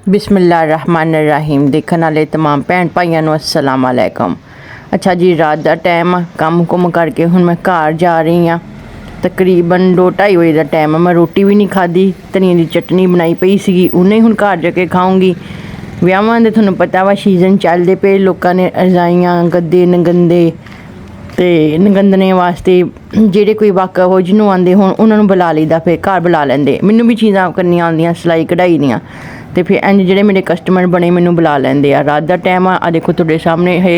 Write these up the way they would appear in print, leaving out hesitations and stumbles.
बिस्मिल्लाहिर्रहमानिर्रहीम। देखने वाले तमाम भैन भाइयों को अस्सलाम वालेकुम। अच्छा जी, रात का टाइम आ, काम कुम करके हुण मैं घर जा रही हाँ। तकरीबन 2-2:30 बजे का टाइम है। मैं रोटी भी नहीं खाधी, धनिया की चटनी बनाई पई सी, उन्हें हुण घर जाके खाऊंगी। विआहां दे तुहानूं पता वा सीजन चलदे पे, लोगों ने रजाइयां गद्दे नगंदे ते नगंदने वास्ते जेह्ड़े कोई वाकफ जिन्हों आंदे होण उन्होंने बुला लईदा, फिर घर बुला लैंदे। मैनूं भी चीज़ां करनियां आउंदियां सिलाई कढ़ाई दियां, तो फिर इंज जेह्ड़े मेरे कस्टमर बने मैनूं बुला लैंदे आ। रात दा टाइम आ देखो तुहाडे सामने है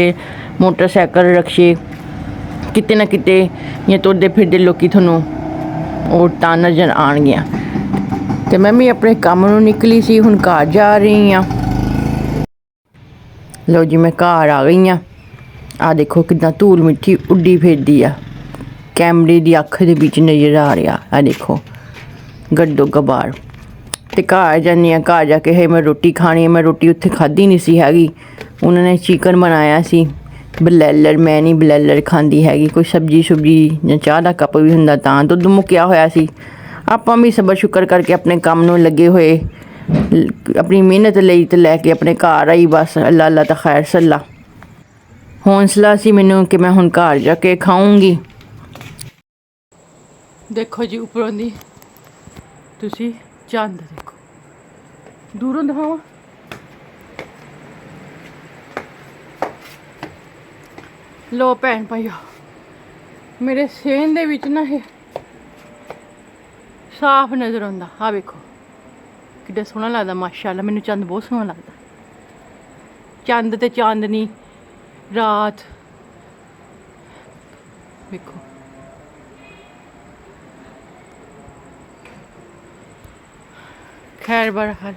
मोटरसाइकिल रक्शे किते ना किते इ'यां तुरदे फिरदे लोकी तुहानूं औरतां नज़र आउणगियां। ते मैं भी अपने कम्म नूं निकली सी, हुण घर जा रही हाँ। लो जी, मैं घर आ गई हाँ। आ देखो कितना धूल मिट्टी उड्डी फिरदी आ, कैमरे की अख दे विच नज़र आ रहा। आ देखो गड्डो गबार। तो घर जानी हाँ, घर जाके है मैं रोटी खानी। मैं रोटी उत्थे खाधी नहीं सी हैगी, उन्होंने चिकन बनाया सी बलैलर। मैं नहीं बलैलर खांदी हैगी, कोई सब्जी सुब्जी या चाह का कप भी हुंदा तां दुद्ध मुक्या होया सी। आपां भी सबर शुकर करके अपने काम नूं लगे हुए, अपनी मेहनत लई ते लैके अपने घर आई। बस अल्लाह अल्लाह तो खैर सल्ला हौंसला सी मैनूं कि मैं हुण घर जाके खाऊंगी। देखो जी उपरों दी तुसी चंद देखो, दूरों दिखावां। लो भैन भाइयों, मेरे सेहन दे विच ना ये साफ नज़र आंदा। आ वेखो किड्डा सोहना लगदा, माशाअल्लाह। मैनूं चंद बहुत सोहना लगदा। चंद ते चांदनी रात वेखो। खैर बहरहाल,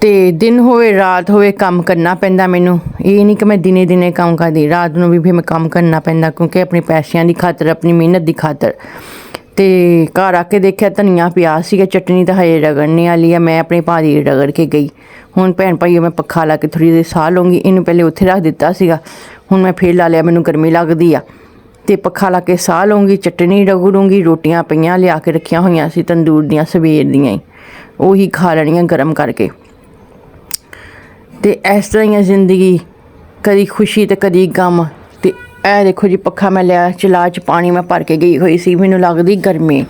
ते दिन होवे रात होवे काम करना पैंदा मैनूं। ये नहीं कि मैं दिने दिने काम करदी, रात नूं भी फिर मैं काम करना पैंदा, क्योंकि अपने पैसिਆਂ की खातर, अपनी मेहनत की खातर। ते घर आके देखिया धनिया पिया सीगा, चटनी तो हजे रगड़ने वाली है। मैं अपने भाऽ दी रगड़ के गई। हुण भैन भाइयों मैं पक्खा ला के थोड़ी देर साह लूँगी। इनू पहले उत्थे रख दिता सीगा, हुण मैं फिर ला लिया, मैनूं गर्मी लगदी आ। ते पक्खा ला के साह लूँगी, चटनी रगड़ूँगी। रोटियां पईयां लिया के रखियां होईयां सी तंदूर दियां सवेर दियां ही, उही खा लैणियां गरम करके। ते इस तरह ही जिंदगी, कदी खुशी ते कदी गम। ते ए देखो जी पक्खा मैं लिया चला च पानी मैं भर के गई हुई सी, मैनूं लगदी गर्मी।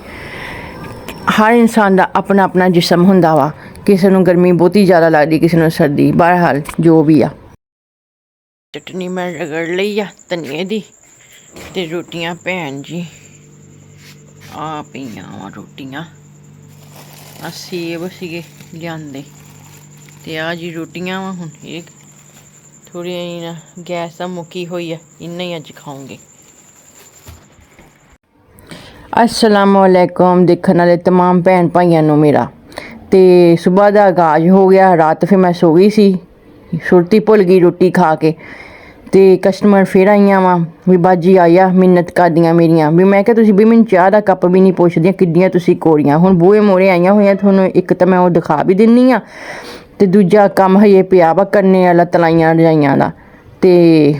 हर इंसान दा अपना अपना जिस्म हुंदा वा, किसे नूं गर्मी बहुती ज़्यादा लगदी, किसे नूं सर्दी। बहरहाल जो भी आ, चटनी मैं रगड़ लई आ धनिए दी। ते रोटियां भैन जी आ पईयां वा रोटियां। आ सेब सीगे लिआंदे ते आ जी रोटियां वा। हुण ये थोड़ी ना गैस दा मुक्की होई है, इन्ना ही अज खाऊंगी। अस्सलाम वालेकुम देखने वाले तमाम भैन भाइयों नूं मेरा। ते सुबह का आगाज़ हो गया। रात फिर मैं सो गई सी, सुरती भुल गई रोटी खा के। ते कस्टमर फिर आईयां वा भी बाजी आया मिन्नत करदियां मेरियां भी। मैं क्या तुसीं भी मैनूं चाह का कप भी नहीं पुछदियां, किड्डियां तुसीं कोड़ियां। हुण बूहे मोरे आईयां होईयां, तुहानूं इक तां मैं ओह दिखा भी दिन्नी आं, ते दूजा कम्म हजे पिया वा करने आह्ला तलाइयां रजाइयां दा। ते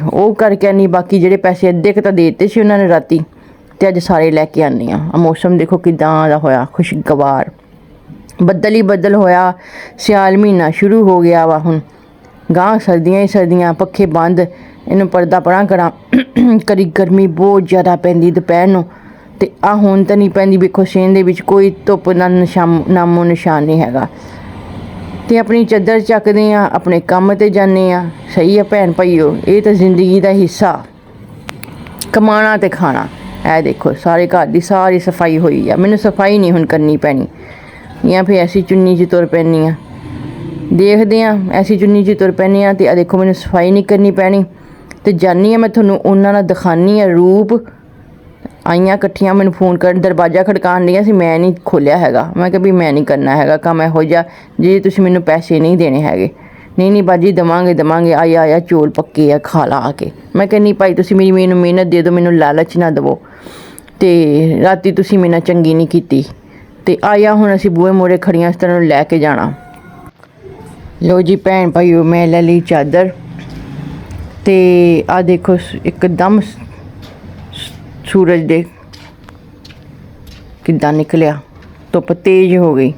ओह करके आनी। बाकी जेह्ड़े पैसे अद्धे क तां दे दित्ते सी उन्हां ने रातीं, ते अज सारे लैके आनी आ। मौसम देखो किदां दा होया खुशगवार, बद्दल ही बद्दल होया। स्याल म्हीना शुरू हो गया वा। हुण गांह सर्दियां ही सर्दियां, पक्खे बंद, इनू पर्दा परां करां। कदी गर्मी बहुत ज़्यादा पैंदी दोपहर नूं, ते आ हुण तां नहीं पैंदी। वेखो सेन दे विच कोई धुप्प दा नामो निशान नहीं हैगा। ते अपनी चादर चकदे आं, अपने कम्म ते जाने आं। सही है भैन भाइयों, ये तो जिंदगी का हिस्सा, कमाना ते खाना। ऐ देखो सारे घर की सारी सफाई होई आ, मैनूं सफाई नहीं हुण करनी पैनी। इ'यां फिर ऐसी चुन्नी च तुर पैनी आ, देखदे आं ऐसी चुन्नी च तुर पैनी आ। ते देखो मैनूं सफाई नहीं करनी पैनी। ते जानी आं मैं तुहानूं उन्हां दा दिखानी आं रूप। आईयां कट्ठियां मैनूं फ़ोन कर, दरवाज़ा खड़कान दियां सी, मैं नहीं खोलिया हैगा। मैं कहा भी मैं नहीं करना हैगा कम्म इहो जिहा जे तुसीं मैनूं पैसे नहीं देने हैगे। नहीं नहीं बाजी देवांगे देवांगे, आया आया चौल पक्के आ खा ला के। मैं कहनी भाई तुसीं मैनूं मेहनत दे दो, मैनूं लालच ना दवो। ते रातीं तुसीं मेरे नाल चंगी नहीं कीती। ते आया हुण असीं बूहे मोरे खड़ियां, इस तरह लैके जाना। लो जी भैन भाइयों, मैं ले ली चादर। ते आ देखो एकदम सूरज दे किदां निकलिया, धुप्प तेज़ हो गई।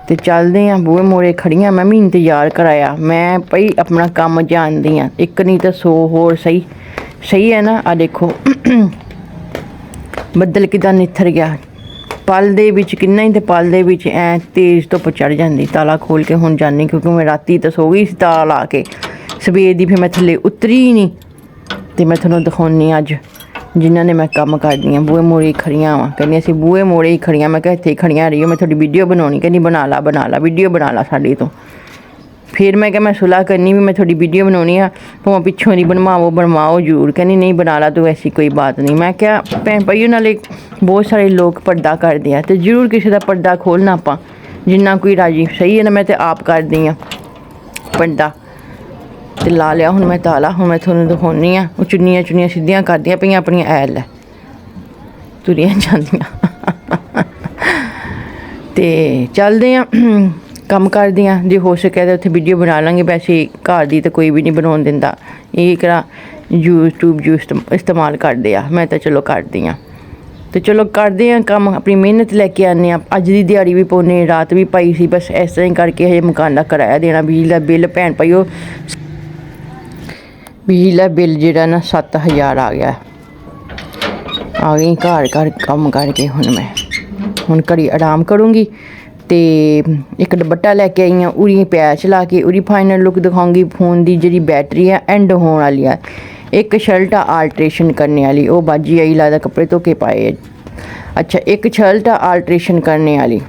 ਤੇ ਚੱਲਦੇ ਆ। ਬੂਹੇ ਮੋੜੇ ਖੜੀਆਂ ਮੈਂ ਵੀ ਇੰਤਜ਼ਾਰ ਕਰਾਇਆ। ਮੈਂ ਭਈ ਆਪਣਾ ਕੰਮ ਜਾਣਦੀ ਆ, ਇੱਕ ਨਹੀਂ ਤਾਂ 100 ਹੋਰ। ਸਹੀ ਹੈ ਨਾ। ਆ ਦੇਖੋ ਬੱਦਲ ਕਿੱਦਾਂ ਨਿੱਥਰ ਗਿਆ। ਪਲ ਦੇ ਵਿੱਚ ਕਿੰਨਾ ਹੀ, ਤੇ ਪਲ ਦੇ ਵਿੱਚ ਐ ਤੇਜ਼ ਧੁੱਪ ਚੜ ਜਾਂਦੀ। ਤਾਲਾ ਖੋਲ ਕੇ ਹੁਣ ਜਾਂਦੀ, ਕਿਉਂਕਿ ਮੈਂ ਰਾਤੀ ਤਾਂ ਸੋ ਗਈ ਸੀ ਤਾਲਾ ਲਾ ਕੇ। ਸਵੇਰ ਦੀ ਫਿਰ ਮੈਂ ਥੱਲੇ ਉਤਰੀ ਨਹੀਂ। ਤੇ ਮੈਂ ਤੁਹਾਨੂੰ ਦਿਖਾਉਂਦੀ ਅੱਜ ਜਿਨ੍ਹਾਂ ਨੇ ਮੈਂ ਕੰਮ ਕਰਦੀ ਹਾਂ। ਬੂਹੇ ਮੋੜੇ ਖੜੀਆਂ ਵਾ, ਕਹਿੰਦੀ ਅਸੀਂ ਬੂਹੇ ਮੋੜੇ ਹੀ ਖੜੀਆਂ। ਮੈਂ ਕਿਹਾ ਇੱਥੇ ਹੀ ਖੜੀਆਂ ਰਹੀਓ, ਮੈਂ ਤੁਹਾਡੀ ਵੀਡੀਓ ਬਣਾਉਣੀ। ਕਹਿੰਦੀ ਬਣਾ ਲਾ ਵੀਡੀਓ ਬਣਾ ਲਾ ਸਾਡੀ ਤੋਂ। ਫਿਰ ਮੈਂ ਕਿਹਾ ਮੈਂ ਸੁਲਾਹ ਕਰਨੀ ਵੀ ਮੈਂ ਤੁਹਾਡੀ ਵੀਡੀਓ ਬਣਾਉਣੀ ਆ, ਭਾਵੇਂ ਪਿੱਛੋਂ ਦੀ ਬਣਵਾਓ ਜ਼ਰੂਰ। ਕਹਿੰਦੀ ਨਹੀਂ ਬਣਾ ਲਾ ਤੂੰ, ਐਸੀ ਕੋਈ ਬਾਤ ਨਹੀਂ। ਮੈਂ ਕਿਹਾ ਭੈਣ ਭਾਈਓ ਨਾਲੇ ਬਹੁਤ ਸਾਰੇ ਲੋਕ ਪਰਦਾ ਕਰਦੇ ਆ, ਅਤੇ ਜ਼ਰੂਰ ਕਿਸੇ ਦਾ ਪਰਦਾ ਖੋਲ੍ਹਣਾ ਆਪਾਂ, ਜਿੰਨਾ ਕੋਈ ਰਾਜੀ। ਸਹੀ ਹੈ ਨਾ। ਮੈਂ ਤਾਂ ਆਪ ਕਰਦੀ ਹਾਂ ਪਰਦਾ। ਤੇ ਲਾ ਲਿਆ ਹੁਣ ਮੈਂ ਤਾਲਾ। ਹੁਣ ਮੈਂ ਤੁਹਾਨੂੰ ਦਿਖਾਉਂਦੀ ਹਾਂ। ਉਹ ਚੁੰਨੀਆਂ ਸਿੱਧੀਆਂ ਕਰਦੀਆਂ ਪਈਆਂ ਆਪਣੀਆਂ, ਐ ਲੈ ਤੁਰੀਆਂ ਜਾਂਦੀਆਂ। ਤੇ ਚੱਲਦੇ ਹਾਂ, ਕੰਮ ਕਰਦੇ ਹਾਂ। ਜੇ ਹੋ ਸਕਿਆ ਤਾਂ ਉੱਥੇ ਵੀਡੀਓ ਬਣਾ ਲਾਂਗੇ। ਵੈਸੇ ਘਰ ਦੀ ਤਾਂ ਕੋਈ ਵੀ ਨਹੀਂ ਬਣਾਉਣ ਦਿੰਦਾ। ਇਹ ਕਿਹੜਾ ਯੂਟਿਊਬ ਇਸਤੇਮਾਲ ਕਰਦੇ ਆ। ਮੈਂ ਤਾਂ ਚਲੋ ਕਰਦੀ ਹਾਂ। ਤੇ ਚਲੋ ਕਰਦੇ ਹਾਂ ਕੰਮ, ਆਪਣੀ ਮਿਹਨਤ ਲੈ ਕੇ ਆਉਂਦੇ ਹਾਂ। ਅੱਜ ਦੀ ਦਿਹਾੜੀ ਵੀ ਪਾਉਂਦੇ, ਰਾਤ ਵੀ ਪਾਈ ਸੀ। ਬਸ ਇਸ ਤਰ੍ਹਾਂ ਹੀ ਕਰਕੇ ਹਜੇ ਮਕਾਨ ਦਾ ਕਿਰਾਇਆ ਦੇਣਾ, ਬਿਜਲੀ ਦਾ ਬਿੱਲ। ਭੈਣ ਭਾਈਓ ਬਿਜਲੀ ਦਾ ਬਿੱਲ ਜਿਹੜਾ ਨਾ 7000 ਆ ਗਿਆ। ਆ ਗਈ ਘਰ ਕੰਮ ਕਰਕੇ। ਹੁਣ ਘੜੀ ਆਰਾਮ ਕਰੂੰਗੀ। ਤੇ ਇੱਕ ਦੁਪੱਟਾ ਲੈ ਕੇ ਆਈ ਹਾਂ, ਉਰੀ ਪੈਚ ਲਾ ਕੇ ਉਰੀ ਫਾਈਨਲ ਲੁੱਕ ਦਿਖਾਉਂਗੀ। ਫੋਨ ਦੀ ਜਿਹੜੀ ਬੈਟਰੀ ਆ ਐਂਡ ਹੋਣ ਵਾਲੀ ਆ। ਇੱਕ ਸ਼ਰਟ ਆ ਆਲਟਰੇਸ਼ਨ ਕਰਨੇ ਵਾਲੀ, ਉਹ ਬਾਜੀ ਆਈ ਲੱਗਦਾ, ਕੱਪੜੇ ਧੋ ਕੇ ਪਾਏ। ਅੱਛਾ, ਇੱਕ ਸ਼ਰਟ ਆ ਆਲਟਰੇਸ਼ਨ ਕਰਨੇ ਵਾਲੀ,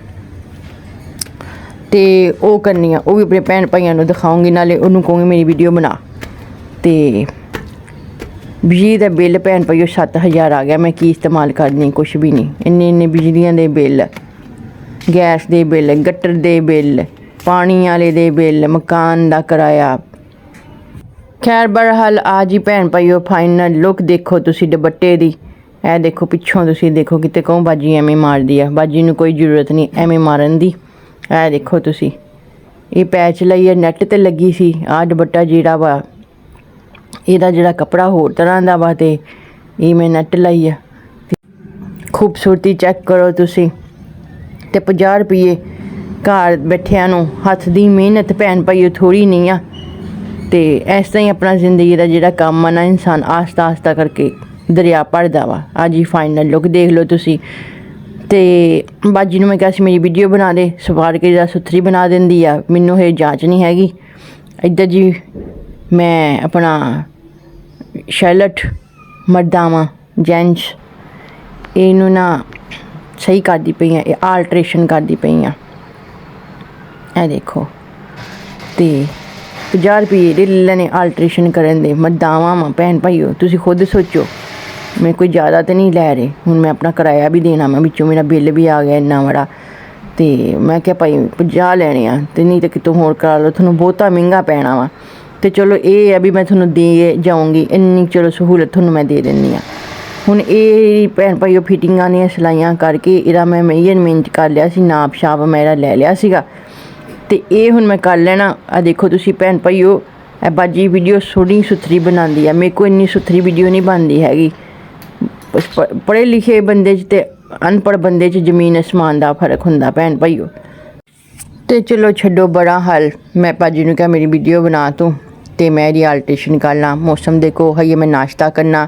ਤੇ ਉਹ ਕਰਨੀ ਆ। ਉਹ ਵੀ ਆਪਣੇ ਭੈਣ ਭਾਈਆਂ ਨੂੰ ਦਿਖਾਉਂਗੀ, ਨਾਲੇ ਉਹਨੂੰ ਕਹੂੰਗੀ ਮੇਰੀ ਵੀਡੀਓ ਬਣਾ। ਤੇ ਬਿਜਲੀ ਦਾ ਬਿੱਲ ਭੈਣ ਭਾਈਓ 7000 ਆ ਗਿਆ। ਮੈਂ ਕੀ ਇਸਤੇਮਾਲ ਕਰਨੀ, ਕੁਛ ਵੀ ਨਹੀਂ। ਇੰਨੇ ਬਿਜਲੀਆਂ ਦੇ ਬਿੱਲ, ਗੈਸ ਦੇ ਬਿੱਲ, ਗਟਰ ਦੇ ਬਿੱਲ, ਪਾਣੀ ਵਾਲੇ ਦੇ ਬਿੱਲ, ਮਕਾਨ ਦਾ ਕਿਰਾਇਆ। ਖੈਰ ਬਹਰਹਾਲ ਆ ਜੀ ਭੈਣ ਭਾਈਓ ਫਾਈਨਲ ਲੁੱਕ ਦੇਖੋ ਤੁਸੀਂ ਦੁਪੱਟੇ ਦੀ। ਇਹ ਦੇਖੋ ਪਿੱਛੋਂ ਤੁਸੀਂ ਦੇਖੋ, ਕਿਤੇ ਕਹੋ ਬਾਜੀ ਐਵੇਂ ਮਾਰਦੀ ਆ। ਬਾਜੀ ਨੂੰ ਕੋਈ ਜ਼ਰੂਰਤ ਨਹੀਂ ਐਵੇਂ ਮਾਰਨ ਦੀ। ਇਹ ਦੇਖੋ ਤੁਸੀਂ, ਇਹ ਪੈਚ ਲਈ ਨੈੱਟ 'ਤੇ ਲੱਗੀ ਸੀ। ਆਹ ਦੁਪੱਟਾ ਜਿਹੜਾ ਵਾ, ਇਹਦਾ ਜਿਹੜਾ ਕੱਪੜਾ ਹੋਰ ਤਰ੍ਹਾਂ ਦਾ ਵਾ, ਅਤੇ ਇਹ ਮੈਂ ਨੈੱਟ ਲਈ ਆ। ਖੂਬਸੂਰਤੀ ਚੈੱਕ ਕਰੋ ਤੁਸੀਂ। ਅਤੇ 50 ਰੁਪਈਏ ਘਰ ਬੈਠਿਆਂ ਨੂੰ। ਹੱਥ ਦੀ ਮਿਹਨਤ ਭੈਣ ਭਾਈਓ ਥੋੜ੍ਹੀ ਨਹੀਂ ਆ। ਅਤੇ ਇਸ ਤਰ੍ਹਾਂ ਹੀ ਆਪਣਾ ਜ਼ਿੰਦਗੀ ਦਾ ਜਿਹੜਾ ਕੰਮ ਆ ਨਾ, ਇਨਸਾਨ ਆਸਤਾ ਕਰਕੇ ਦਰਿਆ ਭਰਦਾ ਵਾ। ਅੱਜ ਹੀ ਫਾਈਨਲ ਲੁੱਕ ਦੇਖ ਲਓ ਤੁਸੀਂ। ਅਤੇ ਬਾਜੀ ਨੂੰ ਮੈਂ ਕਿਹਾ ਸੀ ਮੇਰੀ ਵੀਡੀਓ ਬਣਾ ਦੇ, ਸਵਾਰ ਕੇ ਜਿਹੜਾ ਸੁਥਰੀ ਬਣਾ ਦਿੰਦੀ ਆ। ਮੈਨੂੰ ਇਹ ਜਾਂਚ ਨਹੀਂ ਹੈਗੀ। ਇੱਧਰ ਜੀ ਮੈਂ ਆਪਣਾ ਸ਼ੈਲਟ ਮਰਦਾਵਾਂ ਜੈਂਟਸ, ਇਹਨੂੰ ਨਾ ਸਹੀ ਕਰਦੀ ਪਈ ਹਾਂ, ਇਹ ਆਲਟਰੇਸ਼ਨ ਕਰਦੀ ਪਈ ਹਾਂ। ਇਹ ਦੇਖੋ, ਅਤੇ 50 ਰੁਪਏ ਦੇ ਲੈਣੇ ਆਲਟਰੇਸ਼ਨ ਕਰਨ ਦੇ। ਮਰਦਾਵਾਂ ਵਾਂ ਭੈਣ ਭਾਈਓ, ਤੁਸੀਂ ਖੁਦ ਸੋਚੋ। ਮੈਂ ਕੋਈ ਜ਼ਿਆਦਾ ਤਾਂ ਨਹੀਂ ਲੈ ਰਹੇ। ਹੁਣ ਮੈਂ ਆਪਣਾ ਕਿਰਾਇਆ ਵੀ ਦੇਣਾ, ਮੈਂ ਵਿੱਚੋਂ ਮੇਰਾ ਬਿੱਲ ਵੀ ਆ ਗਿਆ ਇੰਨਾ ਬੜਾ। ਅਤੇ ਮੈਂ ਕਿਹਾ ਭਾਈ 50 ਲੈਣੇ ਆ, ਅਤੇ ਨਹੀਂ ਤਾਂ ਕਿਤੋਂ ਹੋਰ ਕਰਾ ਲਓ, ਤੁਹਾਨੂੰ ਬਹੁਤਾ ਮਹਿੰਗਾ ਪੈਣਾ ਵਾ। ਅਤੇ ਚਲੋ ਇਹ ਆ ਵੀ ਮੈਂ ਤੁਹਾਨੂੰ ਦੇ ਜਾਊਂਗੀ, ਇੰਨੀ ਚਲੋ ਸਹੂਲਤ ਤੁਹਾਨੂੰ ਮੈਂ ਦੇ ਦਿੰਦੀ ਹਾਂ। ਹੁਣ ਇਹ ਭੈਣ ਭਾਈਓ ਫਿਟਿੰਗਾਂ ਦੀਆਂ ਸਿਲਾਈਆਂ ਕਰਕੇ ਇਹਦਾ ਮੈਂ ਮੇਜਰਮੈਂਟ ਕਰ ਲਿਆ ਸੀ, ਨਾਪ ਛਾਪ ਮੇਰਾ ਲੈ ਲਿਆ ਸੀਗਾ। ਅਤੇ ਇਹ ਹੁਣ ਮੈਂ ਕਰ ਲੈਣਾ। ਆ ਦੇਖੋ ਤੁਸੀਂ ਭੈਣ ਭਾਈਓ, ਇਹ ਬਾਜੀ ਵੀਡੀਓ ਸੋਹਣੀ ਸੁਥਰੀ ਬਣਾਉਂਦੀ ਆ। ਮੇਰੇ ਕੋਲ ਇੰਨੀ ਸੁਥਰੀ ਵੀਡੀਓ ਨਹੀਂ ਬਣਦੀ ਹੈਗੀ। ਪੜ੍ਹੇ ਲਿਖੇ ਬੰਦੇ 'ਚ ਅਤੇ ਅਨਪੜ੍ਹ ਬੰਦੇ 'ਚ ਜ਼ਮੀਨ ਅਸਮਾਨ ਦਾ ਫਰਕ ਹੁੰਦਾ ਭੈਣ ਭਾਈਓ। ਅਤੇ ਚਲੋ ਛੱਡੋ ਬੜਾ ਹਾਲ। ਮੈਂ ਭਾਜੀ ਨੂੰ ਕਿਹਾ ਮੇਰੀ ਵੀਡੀਓ ਬਣਾ ਤੂੰ, ਅਤੇ ਮੈਂ ਇਹਦੀ ਆਲਟਰੇਸ਼ਨ ਕਰ ਲਾਂ। ਮੌਸਮ ਦੇਖੋ, ਹਜੇ ਮੈਂ ਨਾਸ਼ਤਾ ਕਰਨਾ,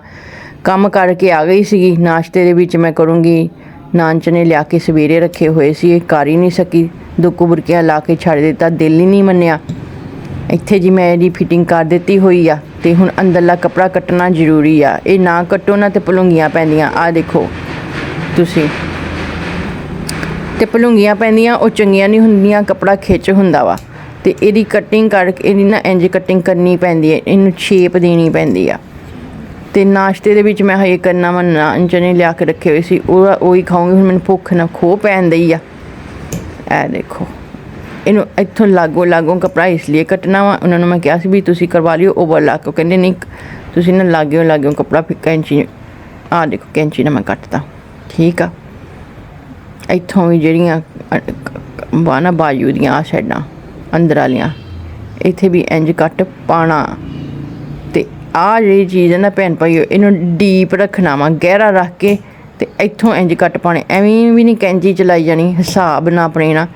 ਕੰਮ ਕਰਕੇ ਆ ਗਈ ਸੀਗੀ। ਨਾਸ਼ਤੇ ਦੇ ਵਿੱਚ ਮੈਂ ਕਰੂੰਗੀ ਨਾਨ ਚਨੇ ਲਿਆ ਕੇ ਸਵੇਰੇ ਰੱਖੇ ਹੋਏ ਸੀ, ਇਹ ਕਰ ਹੀ ਨਹੀਂ ਸਕੀ। 2 ਬੁਰਕੀਆਂ ਲਾ ਕੇ ਛੱਡ ਦਿੱਤਾ, ਦਿਲ ਹੀ ਨਹੀਂ ਮੰਨਿਆ। ਇੱਥੇ ਜੀ ਮੈਂ ਇਹਦੀ ਫਿਟਿੰਗ ਕਰ ਦਿੱਤੀ ਹੋਈ ਆ। ਅਤੇ ਹੁਣ ਅੰਦਰਲਾ ਕੱਪੜਾ ਕੱਟਣਾ ਜ਼ਰੂਰੀ ਆ। ਇਹ ਨਾ ਕੱਟੋ ਨਾ ਤਾਂ ਭਲੂੰਗੀਆਂ ਪੈਂਦੀਆਂ। ਆਹ ਦੇਖੋ ਤੁਸੀਂ, ਅਤੇ ਭਲੂੰਗੀਆਂ ਪੈਂਦੀਆਂ ਉਹ ਚੰਗੀਆਂ ਨਹੀਂ ਹੁੰਦੀਆਂ, ਕੱਪੜਾ ਖਿੱਚ ਹੁੰਦਾ ਵਾ। ਅਤੇ ਇਹਦੀ ਕਟਿੰਗ ਕਰਕੇ, ਇਹਦੀ ਨਾ ਇੰਝ ਕਟਿੰਗ ਕਰਨੀ ਪੈਂਦੀ ਹੈ, ਇਹਨੂੰ ਸ਼ੇਪ ਦੇਣੀ ਪੈਂਦੀ ਆ। ਅਤੇ ਨਾਸ਼ਤੇ ਦੇ ਵਿੱਚ ਮੈਂ ਹਜੇ ਕਰਨਾ ਵਾ, ਨਾਨ ਚਨੇ ਲਿਆ ਕੇ ਰੱਖੇ ਹੋਏ ਸੀ, ਉਹੀ ਖਾਊਂਗੀ। ਹੁਣ ਮੈਨੂੰ ਭੁੱਖ ਨਾ ਖੋਹ ਪੈਣ ਦਈ ਆ। ਇਹ ਦੇਖੋ, ਇਹਨੂੰ ਇੱਥੋਂ ਲਾਗੋਂ ਕੱਪੜਾ ਇਸ ਲਈ ਕੱਟਣਾ ਵਾ। ਉਹਨਾਂ ਨੂੰ ਮੈਂ ਕਿਹਾ ਸੀ ਵੀ ਤੁਸੀਂ ਕਰਵਾ ਲਿਓ ਓਵਰਲਾਕ, ਉਹ ਕਹਿੰਦੇ ਨਹੀਂ ਤੁਸੀਂ ਨਾ ਲਾਗਿਓ ਕੱਪੜਾ ਕੈਂਚੀ। ਆਹ ਦੇਖੋ ਕੈਂਚੀ ਨਾਲ ਮੈਂ ਕੱਟਤਾ, ਠੀਕ ਆ। ਇੱਥੋਂ ਵੀ ਜਿਹੜੀਆਂ ਵਾ ਨਾ ਬਾਜੂ ਦੀਆਂ ਆਹ ਸਾਈਡਾਂ ਅੰਦਰ ਵਾਲੀਆਂ, ਇੱਥੇ ਵੀ ਇੰਝ ਕੱਟ ਪਾਉਣਾ। ਅਤੇ ਆਹ ਜਿਹੜੀ ਚੀਜ਼ ਹੈ ਨਾ ਭੈਣ ਭਾਈਓ, ਇਹਨੂੰ ਡੀਪ ਰੱਖਣਾ ਵਾ, ਗਹਿਰਾ ਰੱਖ ਕੇ, ਅਤੇ ਇੱਥੋਂ ਇੰਝ ਕੱਟ ਪਾਉਣੇ। ਐਵੇਂ ਵੀ ਨਹੀਂ ਕੈਂਚੀ ਚਲਾਈ ਜਾਣੀ, ਹਿਸਾਬ ਨਾਲ ਆਪਣੇ ਨਾਲ,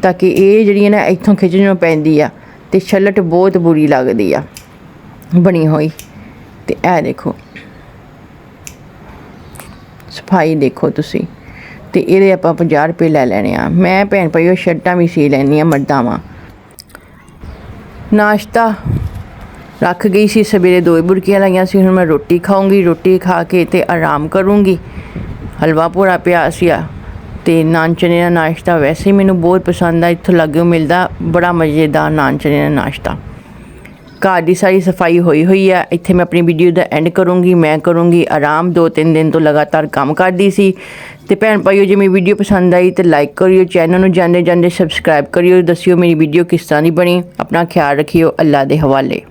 ताकि ये जी ना इत्थों खिचण पैंदी आ ते छलट बहुत बुरी लगदी आ बनी हुई। ते ए देखो सफाई देखो तुसी। ते इहदे आपां 50 रुपये लै लैने आ। मैं भैन भाईओ शर्टां भी सी लैनी आ मर्दां वां। नाश्ता रख गई सी सवेरे 2 बुरकियां लाइयां सी। हुण मैं रोटी खाऊंगी, रोटी खा के ते आराम करूँगी। हलवा भोरा पिया सीआ ते नान चने का नाश्ता वैसे ही मैनूं बहुत पसंद आ। इत्थों लाग्गे मिलदा बड़ा मज़ेदार नान चने का नाश्ता। घर की सारी सफाई हुई है। इत्थे मैं अपनी वीडियो का एंड करूँगी। मैं करूँगी आराम। 2-3 दिन तो लगातार काम करती सी। ते भैन भाईओ जे मेरी वीडियो पसंद आई तो लाइक करियो, चैनल नूं जांदे जांदे सबसक्राइब करियो, दसियो मेरी वीडियो किस तरह की बनी। अपना ख्याल रखियो। अल्लाह दे हवाले।